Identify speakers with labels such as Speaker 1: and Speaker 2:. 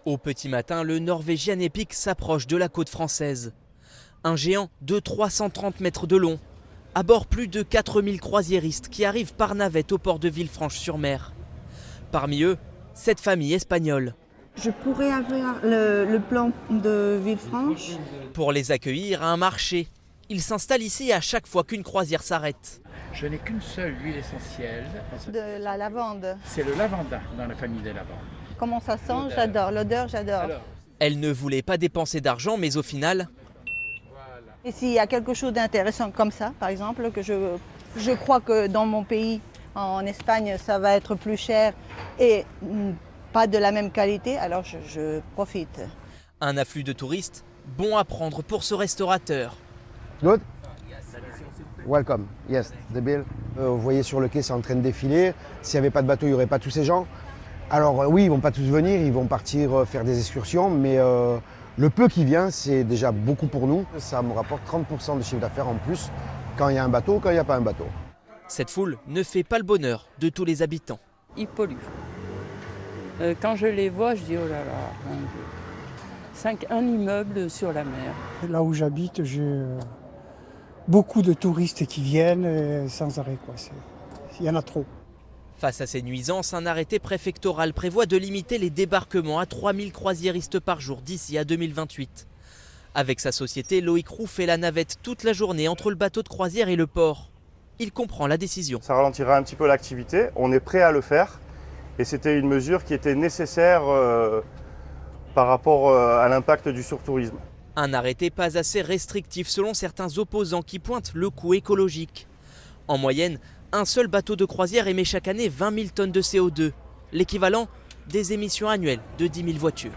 Speaker 1: Au petit matin, le Norwegian Epic s'approche de la côte française. Un géant de 330 mètres de long. À bord, plus de 4000 croisiéristes qui arrivent par navette au port de Villefranche-sur-Mer. Parmi eux, cette famille espagnole.
Speaker 2: Je pourrais avoir le plan de Villefranche.
Speaker 1: Pour les accueillir à un marché, ils s'installent ici à chaque fois qu'une croisière s'arrête.
Speaker 3: Je n'ai qu'une seule huile essentielle.
Speaker 2: De la lavande.
Speaker 3: C'est le lavanda dans la famille des lavandes.
Speaker 2: Comment ça sent? J'adore. L'odeur, j'adore.
Speaker 1: Elle ne voulait pas dépenser d'argent, mais au final...
Speaker 2: Et s'il y a quelque chose d'intéressant comme ça, par exemple, que je crois que dans mon pays, en Espagne, ça va être plus cher et pas de la même qualité, alors je profite.
Speaker 1: Un afflux de touristes, bon à prendre pour ce restaurateur.
Speaker 4: Good. Welcome. Yes, the bill. Vous voyez sur le quai, c'est en train de défiler. S'il n'y avait pas de bateau, il n'y aurait pas tous ces gens. Alors oui, ils ne vont pas tous venir, ils vont partir faire des excursions, mais le peu qui vient, c'est déjà beaucoup pour nous. Ça me rapporte 30% de chiffre d'affaires en plus quand il y a un bateau, quand il n'y a pas un bateau.
Speaker 1: Cette foule ne fait pas le bonheur de tous les habitants.
Speaker 5: Ils polluent. Quand je les vois, je dis oh là là, un immeuble sur la mer.
Speaker 6: Là où j'habite, j'ai beaucoup de touristes qui viennent sans arrêt, quoi. Il y en a trop.
Speaker 1: Face à ces nuisances, un arrêté préfectoral prévoit de limiter les débarquements à 3000 croisiéristes par jour d'ici à 2028. Avec sa société, Loïc Roux fait la navette toute la journée entre le bateau de croisière et le port. Il comprend la décision.
Speaker 7: Ça ralentira un petit peu l'activité, on est prêt à le faire et c'était une mesure qui était nécessaire par rapport à l'impact du surtourisme.
Speaker 1: Un arrêté pas assez restrictif selon certains opposants qui pointent le coût écologique. En moyenne, un seul bateau de croisière émet chaque année 20 000 tonnes de CO2, l'équivalent des émissions annuelles de 10 000 voitures.